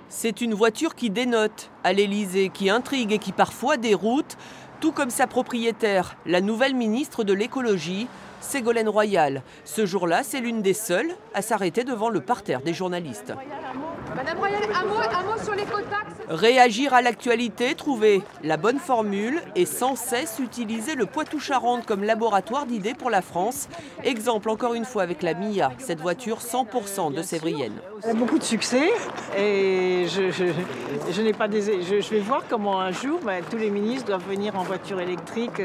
C'est une voiture qui dénote à l'Élysée, qui intrigue et qui parfois déroute, tout comme sa propriétaire, la nouvelle ministre de l'écologie, Ségolène Royal. Ce jour-là, c'est l'une des seules à s'arrêter devant le parterre des journalistes. Madame Royal, un mot sur l'écotaxe. Réagir à l'actualité, trouver la bonne formule et sans cesse utiliser le Poitou-Charentes comme laboratoire d'idées pour la France. Exemple encore une fois avec la Mia, cette voiture 100% de Sévrienne. Elle a beaucoup de succès et je vais voir comment un jour tous les ministres doivent venir en voiture électrique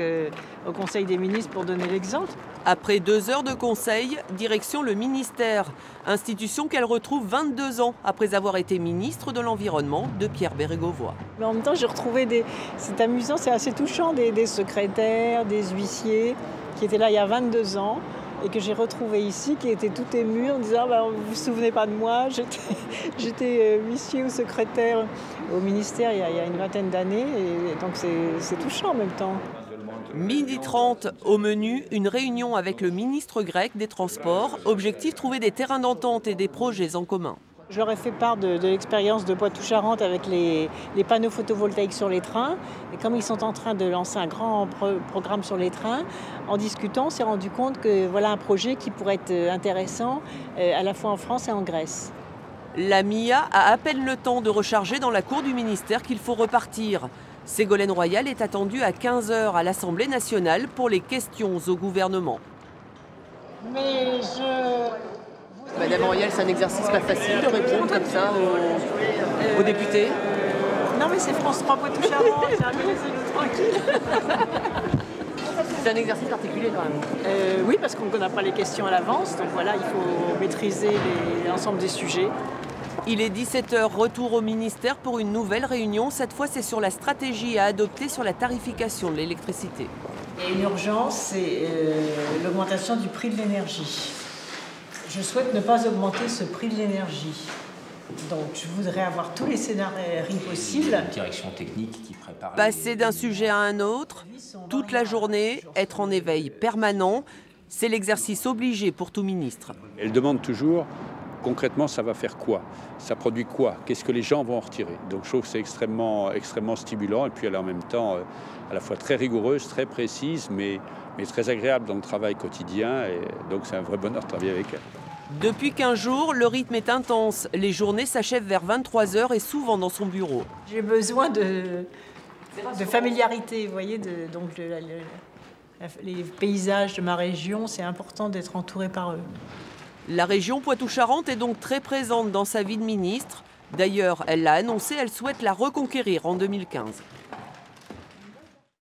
au Conseil des ministres pour donner l'exemple. Après 2 heures de conseil, direction le ministère, institution qu'elle retrouve 22 ans après avoir été ministre de l'Environnement de Pierre Bérégovoy. Mais en même temps, j'ai retrouvé c'est amusant, c'est assez touchant, des secrétaires, des huissiers qui étaient là il y a 22 ans et que j'ai retrouvé ici, qui étaient tout émus en disant vous vous souvenez pas de moi, j'étais huissier ou secrétaire au ministère il y a une vingtaine d'années et donc c'est touchant en même temps. 12h30, au menu, une réunion avec le ministre grec des Transports. Objectif, trouver des terrains d'entente et des projets en commun. Je leur ai fait part de l'expérience de Poitou-Charentes avec les panneaux photovoltaïques sur les trains. Et comme ils sont en train de lancer un grand programme sur les trains, en discutant, on s'est rendu compte que voilà un projet qui pourrait être intéressant à la fois en France et en Grèce. La Mia a à peine le temps de recharger dans la cour du ministère qu'il faut repartir. Ségolène Royal est attendue à 15h à l'Assemblée nationale pour les questions au gouvernement. Madame Royal, c'est un exercice pas facile de répondre comme ça aux députés. Non mais c'est France 3 Poitou-Charentes, j'ai un peu laissé-nous tranquille. C'est un exercice particulier quand même. Oui, parce qu'on ne connaît pas les questions à l'avance, donc voilà, il faut maîtriser l'ensemble des sujets. Il est 17h, retour au ministère pour une nouvelle réunion. Cette fois, c'est sur la stratégie à adopter sur la tarification de l'électricité. Il y a une urgence, c'est l'augmentation du prix de l'énergie. Je souhaite ne pas augmenter ce prix de l'énergie. Donc, je voudrais avoir tous les scénarios possibles. Une direction technique qui prépare. Passer d'un sujet à un autre, toute la journée, être en éveil permanent, c'est l'exercice obligé pour tout ministre. Elle demande toujours, concrètement, ça va faire quoi? Ça produit quoi? Qu'est-ce que les gens vont en retirer? Donc je trouve que c'est extrêmement stimulant et puis elle est en même temps à la fois très rigoureuse, très précise, mais très agréable dans le travail quotidien. Et donc c'est un vrai bonheur de travailler avec elle. Depuis 15 jours, le rythme est intense. Les journées s'achèvent vers 23h et souvent dans son bureau. J'ai besoin de familiarité, vous voyez, les paysages de ma région, c'est important d'être entouré par eux. La région Poitou-Charentes est donc très présente dans sa vie de ministre. D'ailleurs, elle l'a annoncé, elle souhaite la reconquérir en 2015.